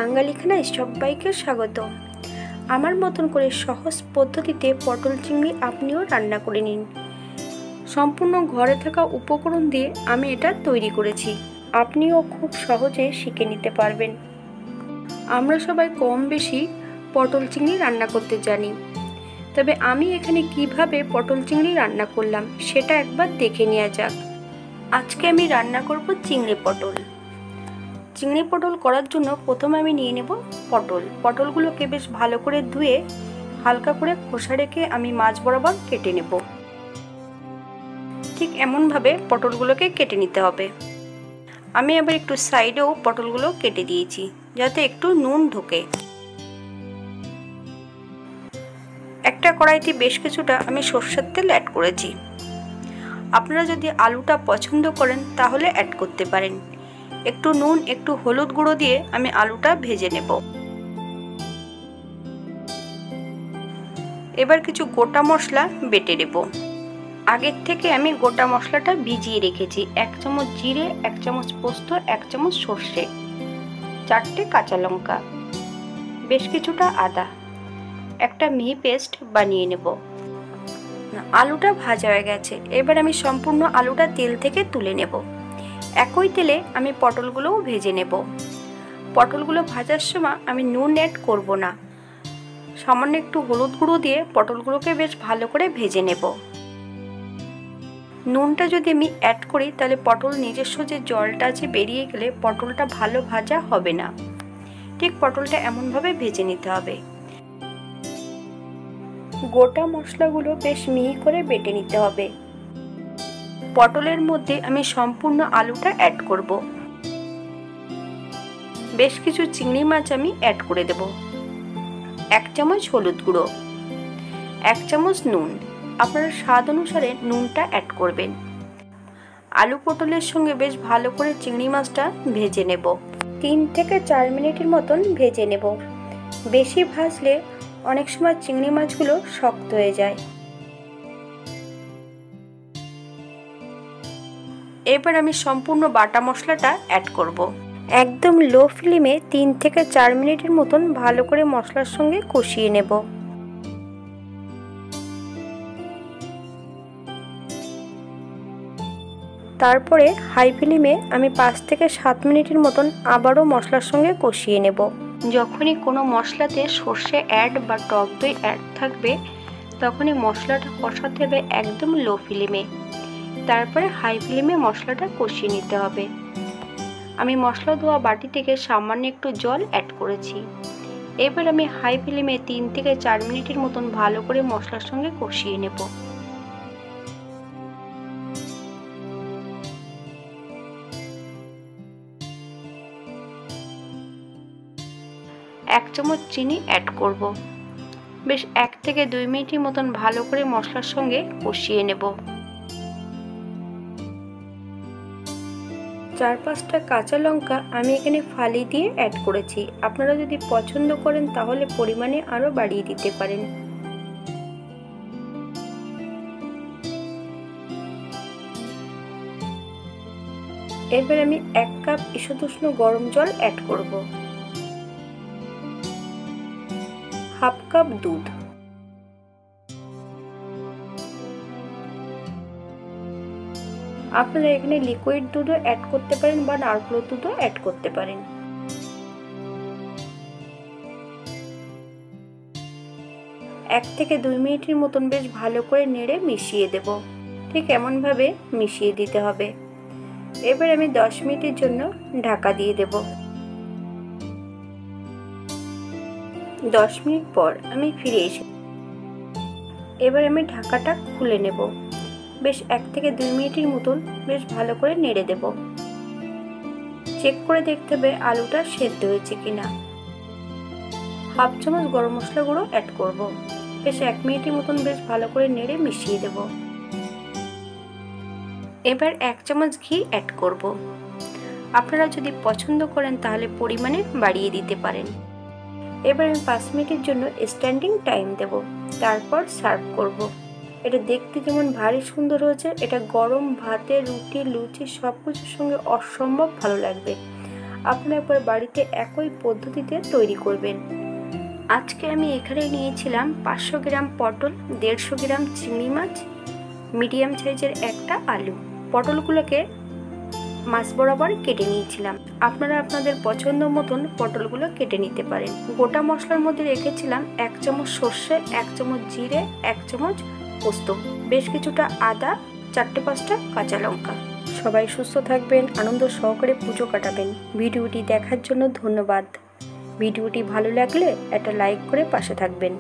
বাঙালি খানায় সবাইকে স্বাগত। আমার মতন করে সহজ পদ্ধতিতে পটল চিংড়ি আপনিও রান্না করে নিন। সম্পূর্ণ ঘরে থাকা উপকরণ দিয়ে আমি এটা তৈরি করেছি। আপনিও খুব সহজে শিখে নিতে পারবেন। আমরা সবাই কম বেশি পটল চিংড়ি রান্না করতে জানি, তবে আমি এখানে কিভাবে পটল চিংড়ি রান্না করলাম সেটা একবার দেখে নেওয়া যাক। আজকে আমি রান্না করব চিংড়ি পটল। চিংড়ি পটল করার জন্য প্রথমে আমি নিয়ে নেব পটলগুলোকে বেশ ভালো করে ধুয়ে হালকা করে খোসা রেখে আমি মাছ বরাবর কেটে নেব। ঠিক এমনভাবে পটলগুলোকে কেটে নিতে হবে। আমি আবার একটু সাইডেও পটলগুলো কেটে দিয়েছি যাতে একটু নুন ঢোকে। একটা কড়াইতে বেশ কিছুটা আমি সরষের তেল অ্যাড করেছি। আপনারা যদি আলুটা পছন্দ করেন তাহলে অ্যাড করতে পারেন। একটু নুন একটু হলুদ গুঁড়ো দিয়ে আমি আলুটা ভেজে নেব। এবার কিছু গোটা মশলা বেটে নেব। আগের থেকে আমি গোটা মশলাটা ভিজিয়ে রেখেছি। 1 চামচ জিরে, 1 চামচ পোস্ত, 1 চামচ সর্ষে, 4টে কাঁচা লঙ্কা, বেশ কিছুটা আদা, একটা মিহি পেস্ট বানিয়ে নেব। আলুটা ভাজা হয়ে গেছে। এবার আমি সম্পূর্ণ আলুটা তেল থেকে তুলে নেব। একই তেলে আমি পটলগুলোও ভেজে নেব। পটলগুলো ভাজার সময় আমি নুন অ্যাড করব না, সামান্য একটু হলুদ গুঁড়ো দিয়ে পটলগুলোকে বেশ ভালো করে ভেজে নেব। নুনটা যদি আমি অ্যাড করি তাহলে পটল নিজস্ব যে জলটা আছে বেরিয়ে গেলে পটলটা ভালো ভাজা হবে না। ঠিক পটলটা এমনভাবে ভেজে নিতে হবে। গোটা মশলাগুলো বেশ মিহি করে বেটে নিতে হবে। পটলের মধ্যে আমি সম্পূর্ণ আলুটা অ্যাড করব। বেশ কিছু চিংড়ি মাছ আমি অ্যাড করে দেব। 1 চামচ হলুদ গুঁড়ো, 1 চামচ নুন। আপনারা স্বাদ অনুসারে নুনটা অ্যাড করবেন। আলু পটলের সঙ্গে বেশ ভালো করে চিংড়ি মাছটা ভেজে নেব। 3 থেকে 4 মিনিটের মতন ভেজে নেব। বেশি ভাজলে অনেক সময় চিংড়ি মাছগুলো শক্ত হয়ে যায়। এবার আমি সম্পূর্ণ বাটা মশলাটা অ্যাড করব। একদম লো ফ্লেমে 3 থেকে 4 মিনিটের মতন ভালো করে মশলার সঙ্গে কষিয়ে নেব। তারপরে হাই ফ্লেমে আমি 5 থেকে 7 মিনিটের মতন আবারও মশলার সঙ্গে কষিয়ে নেব। যখনই কোনো মশলাতে সর্ষে অ্যাড বা টক দই অ্যাড থাকবে তখনই মশলাটা কষাতে হবে একদম লো ফ্লেমে। তারপরে হাই ফ্লেমে মশলাটা কষিয়ে নিতে হবে। আমি মশলা ধোয়া বাটি থেকে সামান্য একটু জল অ্যাড করেছি। এবার আমি হাই ফ্লেমে 3 থেকে 4 মিনিটের মতন ভালো করে মশলার সঙ্গে কষিয়ে নেব। এক চামচ চিনি অ্যাড করব। বেশ 1 থেকে 2 মিনিটের মতন ভালো করে মশলার সঙ্গে কষিয়ে নেব। 4-5টা কাঁচা লঙ্কা আমি এখানে ফালি দিয়ে অ্যাড করেছি। আপনারা যদি পছন্দ করেন তাহলে পরিমাণে আরও বাড়িয়ে দিতে পারেন। এবার আমি 1 কাপ ঈষদুষ্ণ গরম জল অ্যাড করব। 1/2 কাপ দুধ, আপনারা এখানে লিকুইড দুধও অ্যাড করতে পারেন বা নারকেলের দুধও অ্যাড করতে পারেন। 1 থেকে 2 মিনিটের মতন বেশ ভালো করে নেড়ে মিশিয়ে দেব। ঠিক এমনভাবে মিশিয়ে দিতে হবে। এবার আমি 10 মিনিটের জন্য ঢাকা দিয়ে দেব। 10 মিনিট পর আমি ফিরে এসে এবার আমি ঢাকাটা খুলে নেব। বেশ 1 থেকে 2 মিনিটের মতন বেশ ভালো করে নেড়ে দেব। চেক করে দেখতে হবে আলুটা সেদ্ধ হয়েছে কিনা। 1/2 চামচ গরম মশলা গুঁড়ো অ্যাড করব। বেশ 1 মিনিটের মতন বেশ ভালো করে নেড়ে মিশিয়ে দেব। এবার 1 চামচ ঘি অ্যাড করব। আপনারা যদি পছন্দ করেন তাহলে পরিমাণে বাড়িয়ে দিতে পারেন। এবার আমি 5 মিনিটের জন্য স্ট্যান্ডিং টাইম দেব। তারপর সার্ভ করব। এটা দেখতে যেমন ভারী সুন্দর হয়েছে, এটা গরম ভাতে, রুটি, লুচি সব কিছুর সঙ্গে অসম্ভব ভালো লাগবে। আপনারা একবার বাড়িতে একই পদ্ধতিতে তৈরি করবেন। আজকে আমি এখানে নিয়েছিলাম 500 গ্রাম পটল, 150 গ্রাম চিংড়ি মাছ, মিডিয়াম সাইজের একটা আলু। পটলগুলোকে মাছ বরাবর কেটে নিয়েছিলাম। আপনারা আপনাদের পছন্দ মতন পটলগুলো কেটে নিতে পারেন। গোটা মশলার মধ্যে রেখেছিলাম 1 চামচ সর্ষে, 1 চামচ জিরে, 1 চামচ পোস্ত, বেশ কিছুটা আদা, 4-5টা কাঁচা লঙ্কা। সবাই সুস্থ থাকবেন, আনন্দ সহকারে পুজো কাটাবেন। ভিডিওটি দেখার জন্য ধন্যবাদ। ভিডিওটি ভালো লাগলে একটা লাইক করে পাশে থাকবেন।